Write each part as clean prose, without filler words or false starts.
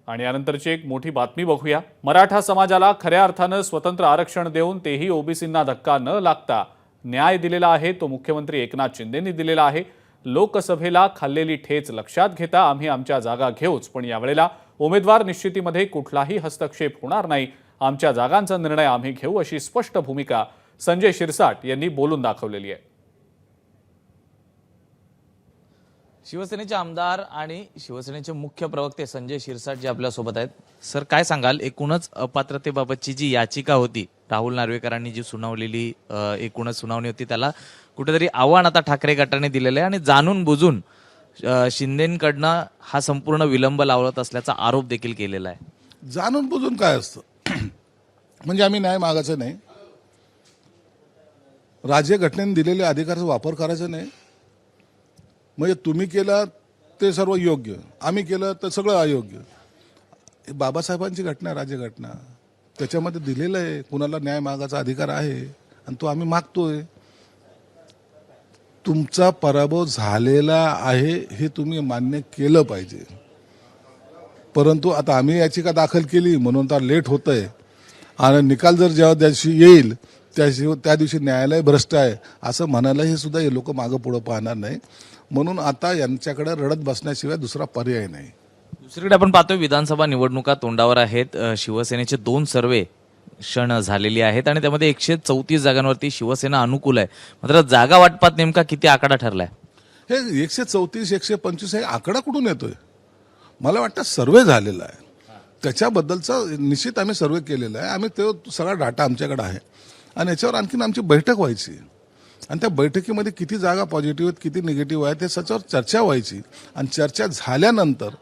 आणि यानंतरची एक मोठी बातमी बघूया। मराठा समाजाला खऱ्या अर्थानं स्वतंत्र आरक्षण देऊन तेही ओबीसींना धक्का न लागता न्याय दिलेला आहे तो मुख्यमंत्री एकनाथ शिंदेंनी दिलेला आहे। लोकसभेला खाल्लेली ठेच लक्षात घेता आम्ही आमच्या जागा घेऊच, पण यावेळेला उमेदवार निश्चितीमध्ये कुठलाही हस्तक्षेप होणार नाही, आमच्या जागांचा निर्णय आम्ही घेऊ अशी स्पष्ट भूमिका संजय शिरसाट यांनी बोलून दाखवलेली आहे। शिवसेनेचे आमदार आणि शिवसेनेचे मुख्य प्रवक्ते संजय शिरसाट जे आपल्या सोबत आहेत। सर, काय सांगाल, एकूणच अपात्रतेबाबतची जी याचिका होती राहुल नार्वेकरांनी जी सुनावलेली एकूणच सुनावणी होती त्याला कुठेतरी आव्हान आता ठाकरे गटाने दिलेलं आहे आणि जाणून बुजून शिंदेंकडनं हा संपूर्ण विलंब लावत असल्याचा आरोप देखील केलेला आहे। जाणून बुजून काय असतं म्हणजे आम्ही न्याय मागायचं नाही, राज्यघटनेने दिलेल्या अधिकाराचा वापर करायचा नाही, म्हणजे तुम्ही केलं ते सर्व योग्य, आम्ही केलं तर सगळं अयोग्य। बाबासाहेबांची घटना आहे, राज्यघटना, त्याच्यामध्ये दिलेलं आहे कुणाला न्याय मागायचा अधिकार आहे आणि तो आम्ही मागतोय। तुमचा पराभव झालेला आहे हे तुम्ही मान्य केलं पाहिजे, परंतु आता आम्ही याचिका दाखल केली म्हणून तर लेट होतंय आणि निकाल जर जेव्हा दिवशी येईल त्या दिवशी न्यायालय भ्रष्ट आहे असं म्हणायला हे सुद्धा हे लोक मागं पुढं पाहणार नाही, म्हणून आता यांच्याकडे रडत बसण्याशिवाय दुसरा पर्याय नाही। दुसरीकडे आपण पाहतोय विधानसभा निवडणुका तोंडावर आहेत। शिवसेनेचे 2 सर्वे क्षण झालेली आहेत आणि त्यामध्ये 134 जागांवरती शिवसेना अनुकूल आहे, मात्र जागा वाटपात नेमका किती आकडा ठरलाय? हे 134 125 हे आकडा कुठून येतोय? मला वाटतं सर्वे झालेला आहे, त्याच्याबद्दलचा निश्चित आम्ही सर्वे केलेला आहे, आम्ही तो सगळा डाटा आमच्याकडे आहे आणि याच्यावर आणखीन आमची बैठक व्हायची आणि त्या बैठकीमध्ये किती जागा पॉझिटिव्ह आहेत किती निगेटिव्ह आहेत त्याच्यावर चर्चा व्हायची आणि चर्चा झाल्यानंतर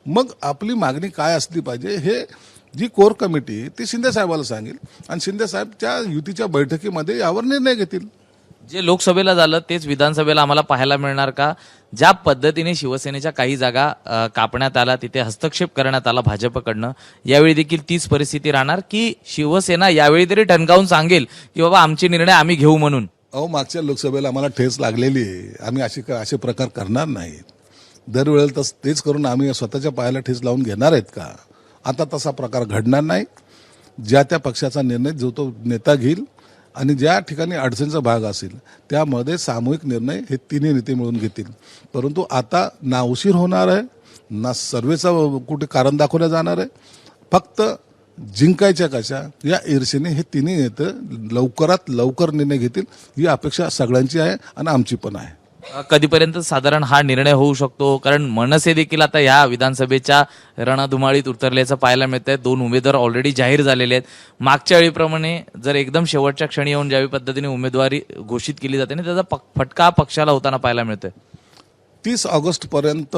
मग आपली मागणी काय असली पाहिजे हे जी कोर कमिटी ती शिंदे साहेबाला सांगेल आणि शिंदे साहेब त्या युतीच्या बैठकीमध्ये यावर निर्णय घेतील। जे लोकसभेला झालं तेच विधानसभेला आम्हाला पाहायला मिळणार का? ज्या पद्धतीने शिवसेनेच्या काही जागा कापण्यात आला, तिथे हस्तक्षेप करण्यात आला भाजपकडनं, यावेळी देखील तीच परिस्थिती राहणार की शिवसेना यावेळी तरी ठणकावून सांगेल की बाबा आमचे निर्णय आम्ही घेऊ म्हणून? मागच्या लोकसभेला आम्हाला ठेच लागलेली आहे, आम्ही असे प्रकार करणार नाहीत, दरवेळेला तेच करून आम्ही स्वतःच्या पायाला ठेच लावून घेणार आहेत का? आता तसा प्रकार घडणार नाही। ज्या त्या पक्षाचा निर्णय जो तो नेता घेईल आणि ज्या ठिकाणी अडचणीचा भाग असेल त्यामध्ये सामूहिक निर्णय हे तिन्ही नेते मिळून घेतील, परंतु आता ना उशीर होणार आहे ना सर्वेचा कुठे कारण दाखवलं जाणार आहे, फक्त जिंकायच्या कशा या ईर्षेने हे तिन्ही नेते लवकरात लवकर निर्णय घेतील ही अपेक्षा सगळ्यांची आहे आणि आमची पण आहे। कधीपर्यंत साधारण हा निर्णय होऊ शकतो? कारण मनसे देखील आता या विधानसभेच्या रणधुमाळीत उतरल्याचं पाहायला मिळतंय। 2 उमेदवार ऑलरेडी जाहीर झालेले आहेत। मागच्या वेळीप्रमाणे जर एकदम शेवटच्या क्षणी येऊन ज्यावेळी पद्धतीने उमेदवारी घोषित केली जाते आणि त्याचा फटका पक्षाला होताना पाहायला मिळतोय। 30 ऑगस्टपर्यंत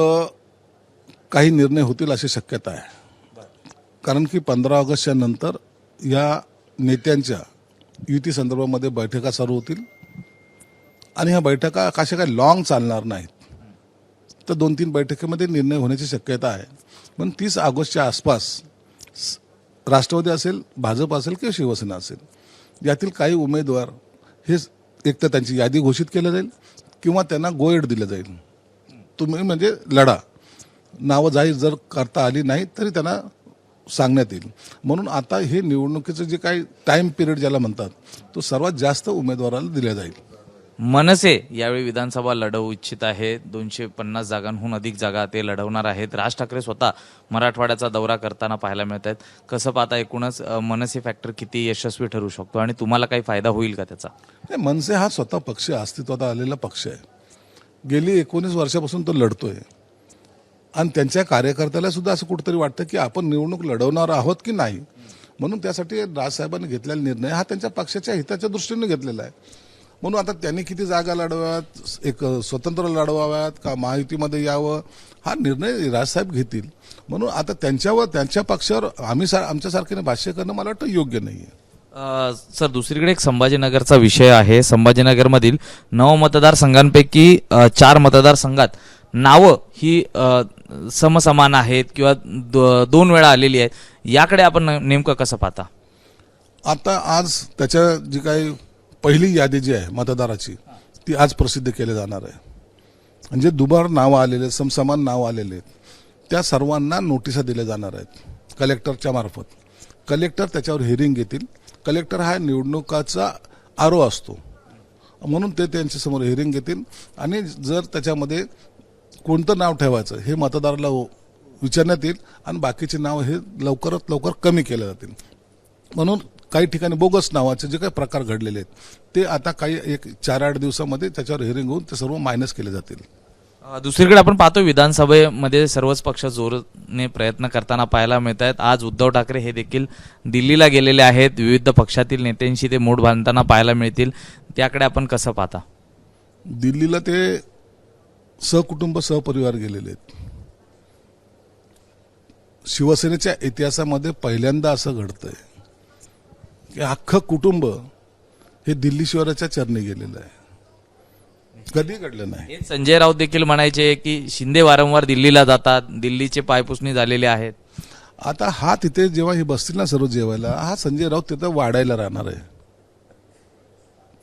काही निर्णय होतील अशी शक्यता आहे, कारण की 15 ऑगस्टच्या नंतर या नेत्यांच्या युती संदर्भामध्ये बैठका सुरू होतील आणि ह्या बैठका कशा काय लॉंग चालणार नाहीत, तर 2-3 बैठकीमध्ये निर्णय होण्याची शक्यता आहे। पण 30 ऑगस्टच्या आसपास राष्ट्रवादी असेल, भाजप असेल किंवा शिवसेना असेल यातील काही उमेदवार हे एक तर त्यांची यादी घोषित केली जाईल किंवा त्यांना गोएड दिलं जाईल, तुम्ही म्हणजे लढा, नावं जाहीर जर करता आली नाही तरी त्यांना सांगण्यात येईल। म्हणून आता हे निवडणुकीचं जे काही टाइम पिरियड ज्याला म्हणतात तो सर्वात जास्त उमेदवाराला दिला जाईल। मनसे यावेळी विधानसभा लढवू इच्छित आहे, 250 जागांहून अधिक जागा ते लढवणार आहेत। राज ठाकरे स्वतः मराठवाड्याचा दौरा करताना पाहायला मिळत आहेत। कसं पाहता एकूणच मनसे फॅक्टर किती यशस्वी ठरू शकतो आणि तुम्हाला काही फायदा होईल का त्याचा? मनसे हा स्वतः पक्ष अस्तित्वात आलेला पक्ष आहे, गेली 19 वर्षापासून तो लढतोय आणि त्यांच्या कार्यकर्त्याला सुद्धा असं कुठेतरी वाटतं की आपण निवडणूक लढवणार आहोत की नाही, म्हणून त्यासाठी राजसाहेबांनी घेतलेला निर्णय हा त्यांच्या पक्षाच्या हिताच्या दृष्टीने घेतलेला आहे। म्हणून आता त्यांनी किती जागा लढवाव्यात, एक स्वतंत्र लढवाव्यात का महायुतीमध्ये यावं हा निर्णय राजसाहेब घेतील, म्हणून आता त्यांच्या पक्षावर आमच्यासारख्याने भाष्य करणं मला वाटतं योग्य नाही आहे। सर, दुसरीकडे एक संभाजीनगरचा विषय आहे। संभाजीनगरमधील 9 मतदारसंघांपैकी 4 मतदारसंघात नावं ही समसमान आहेत किंवा 2 वेळा आलेली आहेत, याकडे आपण नेमकं कसं पाहता? आता आज त्याच्या जी काही पहिली यादी जी आहे मतदाराची ती आज प्रसिद्ध केली जाणार आहे, म्हणजे दुबार नावं आलेले समसमान नाव आलेले आहेत, त्या सर्वांना नोटिसा दिल्या जाणार आहेत कलेक्टरच्या मार्फत. कलेक्टर त्याच्यावर हिअरिंग घेतील. कलेक्टर हा निवडणुकाचा आरो असतो, म्हणून ते त्यांच्यासमोर हिअरिंग घेतील आणि जर त्याच्यामध्ये कोणतं नाव ठेवायचं हे मतदाराला विचारण्यात येईल आणि बाकीचे नाव हे लवकरात लवकर कमी केले जातील. म्हणून काही ठिकाणी बोगस नावाचे जे काही प्रकार घडलेले आहेत ते आता काही 4-8 दिवसामध्ये त्याच्यावर हिअरिंग होऊन ते सर्व मायनस केले जातील. दुसरीकडे आपण पाहतो विधानसभेमध्ये सर्वच पक्ष जोरने प्रयत्न करताना पाहायला मिळत आहेत. आज उद्धव ठाकरे हे देखील दिल्लीला गेलेले आहेत. विविध पक्षातील नेत्यांशी ते मोठ बांधताना पाहायला मिळतील. त्याकडे आपण कसं पाहता? दिल्लीला ते सहकुटुंब सहपरिवार गेलेले आहेत. शिवसेनेच्या इतिहासामध्ये पहिल्यांदा असं घडतंय की अख्खं कुटुंब हे दिल्ली शिवाराच्या चरणी गेलेलं आहे. कधी घडलं नाही. हे संजय राऊत देखील म्हणायचे की शिंदे वारंवार दिल्लीला जातात, दिल्लीचे पायपुसणी झालेले आहेत. आता हा तिथे जेव्हा हे बसतील ना सर्व जेवायला, हा संजय राऊत तिथं वाढायला राहणार आहे.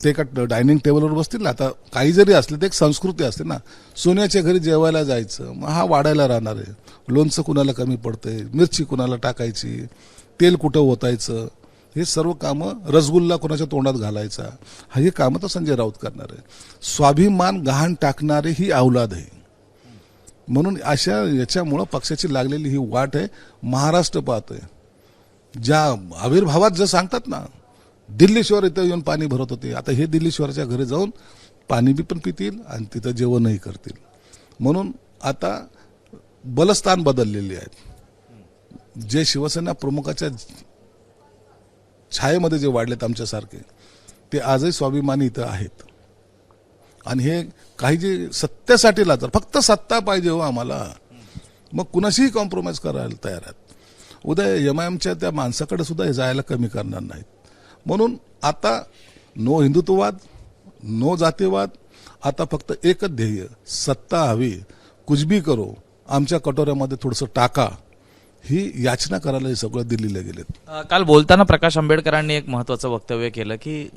ते एका डायनिंग टेबलवर बसतील ना. आता काही जरी असले तर एक संस्कृती असते ना, सोन्याच्या घरी जेवायला जायचं, मग हा वाढायला राहणार आहे. लोणचं कुणाला कमी पडतंय, मिरची कुणाला टाकायची, तेल कुठं ओतायचं, हे सर्व कामं, रसगुल्ला कोणाच्या तोंडात घालायचा, हे कामं तर संजय राऊत करणार आहे. स्वाभिमान गहाण टाकणारे ही अवलाद आहे. म्हणून अशा याच्यामुळं पक्षाची लागलेली ही वाट आहे. महाराष्ट्र पाहतोय ज्या आविर्भावात जे सांगतात ना, दिल्ली शिवार इथं येऊन पाणी भरत होते, आता हे दिल्ली शिवारच्या घरी जाऊन पाणी बी पण पितील आणि तिथं जेवणही करतील. म्हणून आता बलस्थान बदललेली आहेत. जे शिवसेना प्रमुखाच्या छायेमध्ये जे वाढलेत आमच्यासारखे, ते आजही स्वाभिमानी इथं आहेत. आणि हे काही जे सत्तेसाठी लागतात, फक्त सत्ता पाहिजे हो आम्हाला, मग कुणाशीही कॉम्प्रोमाइज करायला तयार आहेत. उद्या एमआयएमच्या त्या माणसाकडे सुद्धा हे जायला कमी करणार नाहीत. म्हणून आता नो हिंदुत्ववाद, नो जातीवाद, आता फक्त एकच ध्येय, सत्ता हवी, कुछ भी करो, आमच्या कटोऱ्यामध्ये थोडंसं टाका, ही याचना करायला हे सगळं दिल्लीला गेलेत. काल बोलताना प्रकाश आंबेडकरांनी एक महत्वाचं वक्तव्य केलं की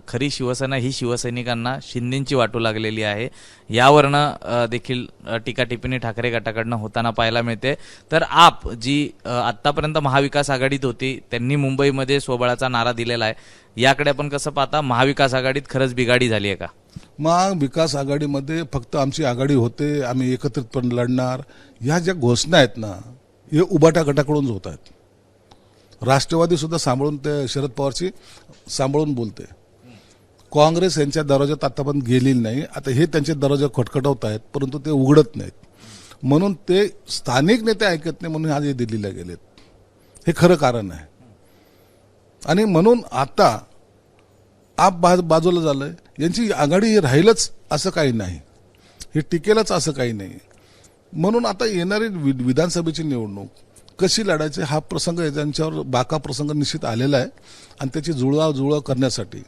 खरी शिवसेना ही शिवसैनिकांना शिंदेची वाटू लागलेली आहे. यावरनं देखील टीका टिप्पणी ठाकरे गटाकडनं होताना पाहायला मिळते. तर आप जी आतापर्यंत महाविकास आघाडीत होती, त्यांनी मुंबईमध्ये स्वबळाचा नारा दिलेला आहे. याकडे आपण कसं पाहता? महाविकास आघाडीत खरंच बिघाडी झाली आहे का? महाविकास आघाडीमध्ये फक्त आमची आघाडी होते, आम्ही एकत्रितपणे लढणार, ह्या ज्या घोषणा आहेत ना, हे उबाटा गटाकडूनच होत आहेत. राष्ट्रवादी सुद्धा सांभाळून, ते शरद पवारची सांभाळून बोलते. काँग्रेस यांच्या दरवाजात आतापर्यंत गेलेली नाही. आता हे त्यांचे दरवाजा खटखटवत आहेत, परंतु ते उघडत नाहीत. म्हणून ते स्थानिक नेते ऐकत नाही, म्हणून आज हे दिल्लीला गेलेत. हे खरं कारण आहे. आणि म्हणून आता आप बाजूला झालंय. यांची आघाडी राहीलच असं काही नाही, हे टिकेलच असं काही नाही. म्हणून आता येणारी विधानसभेची निवडणूक कशी लढायची हा प्रसंग, त्यांच्यावर बाका प्रसंग निश्चित आलेला आहे. आणि त्याची जुळवाजुळव करण्यासाठी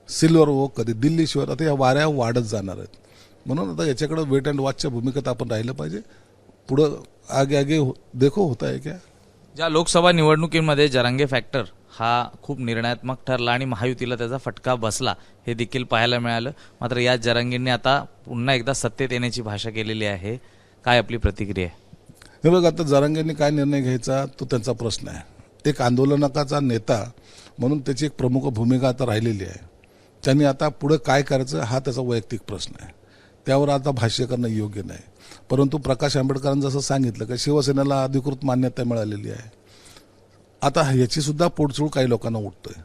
सिल्वर ओक, कधी दिल्ली शिवार, आता या वाऱ्या वाढत जाणार आहेत. म्हणून आता याच्याकडे वेट अँड वॉचच्या भूमिकेत आपण राहिलं पाहिजे. पुढं आगे आगे देखो होता है क्या. ज्या लोकसभा निवडणुकीमध्ये जरांगे फॅक्टर हा खूप निर्णयात्मक ठरला आणि महायुतीला त्याचा फटका बसला, हे देखील पाहायला मिळालं. मात्र या जरांगेंनी आता पुन्हा एकदा सत्तेत येण्याची भाषा केलेली आहे. काय आपली प्रतिक्रिया आहे? हे बघ, आता जरांगेंनी काय निर्णय घ्यायचा तो त्यांचा प्रश्न आहे. एक आंदोलनाचा नेता म्हणून त्याची एक प्रमुख भूमिका आता राहिलेली आहे. त्यांनी आता पुढे काय करायचं हा त्याचा वैयक्तिक प्रश्न आहे. त्यावर आता भाष्य करणं योग्य नाही. परंतु प्रकाश आंबेडकरांनी जसं सांगितलं की शिवसेनेला अधिकृत मान्यता मिळालेली आहे. आता याची सुद्धा पोटचूळ काही लोकांना उठतोय.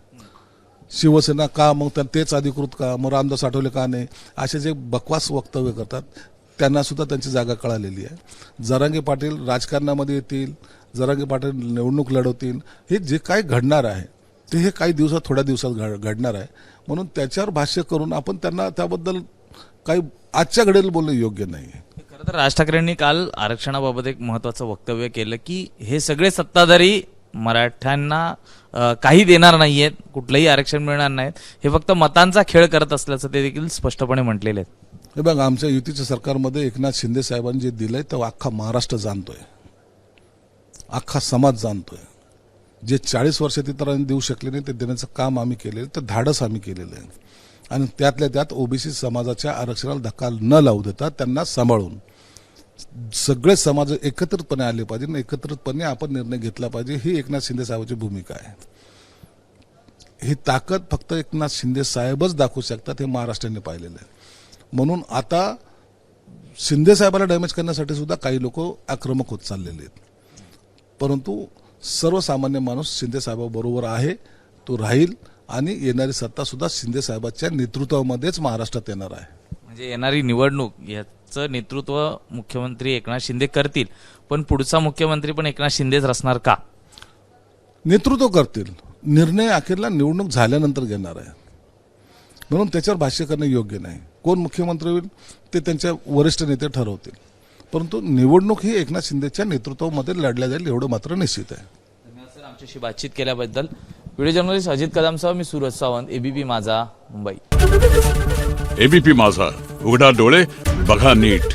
शिवसेना का, मग तेच अधिकृत का, मग रामदास आठवले का नाही, असे जे बकवास वक्तव्य करतात त्यांना सुद्धा त्यांची जागा कळालेली आहे. जरांगे पाटील राजकारणामध्ये येतील, जरांगे पाटील निवडणूक लढवतील. हे जे काय घडणार आहे ते हे काही दिवसात, थोड्या दिवसात घडणार आहे. म्हणून त्याच्यावर भाष्य करून आपण त्यांना त्याबद्दल काही आजच्या घडीला बोलणं योग्य नाही. खरं तर राज ठाकरेंनी काल आरक्षणाबाबत एक महत्वाचं वक्तव्य केलं की हे सगळे सत्ताधारी मराठ्यांना काही देणार नाहीयेत, कुठलंही आरक्षण मिळणार नाहीत, हे फक्त मतांचा खेळ करत असल्याचं ते देखील स्पष्टपणे म्हटलेले आहेत. हे बघा, आमच्या युतीच्या सरकारमध्ये एकनाथ शिंदे साहेबांनी जे दिलंय ते अख्खा महाराष्ट्र जाणतोय, अख्खा समाज जाणतोय. जे 40 वर्षात इतरांनी देऊ शकले नाही ते देण्याचं काम आम्ही केलेलं, तर धाडस आम्ही केलेलं आहे. आणि त्यातल्या त्यात ओबीसी समाजाच्या आरक्षणाला धक्का न लावू देता त्यांना सांभाळून सगळे समाज एकत्रितपणे आले पाहिजे आणि एकत्रितपणे आपण निर्णय घेतला पाहिजे. ही एकनाथ शिंदे साहेबांची भूमिका आहे. ही ताकद फक्त एकनाथ शिंदे साहेबच दाखवू शकतात, हे महाराष्ट्राने पाहिलेलं आहे. म्हणून आता शिंदे साहेबाला डॅमेज करण्यासाठी सुद्धा काही लोक आक्रमक होत चाललेले आहेत. परंतु सर्वसामान्य माणूस शिंदे साहेबाबरोबर आहे, तो राहील आणि येणारी सत्ता सुद्धा शिंदे साहेबांच्या नेतृत्वामध्येच महाराष्ट्रात येणार आहे. म्हणजे येणारी निवडणूक याचं नेतृत्व मुख्यमंत्री एकनाथ शिंदे करतील, पण पुढचा मुख्यमंत्री पण एकनाथ शिंदेच असणार का? नेतृत्व करतील, निर्णय अखेरला निवडणूक झाल्यानंतर घेणार आहे. म्हणून त्याच्यावर भाष्य करणे योग्य नाही. कोण मुख्यमंत्री होईल ते त्यांच्या वरिष्ठ नेते ठरवतील, परंतु निवडणूक ही एकनाथ शिंदेच्या नेतृत्वामध्ये लढल्या जाईल एवढं मात्र निश्चित आहे. धन्यवाद सर आमच्याशी बातचीत केल्याबद्दल. व्हिडिओ जर्नलिस्ट अजित कदमसह मी सूरज सावंत, एबीपी माझा, मुंबई. एबीपी माझा, उघडा डोळे बघा नीट.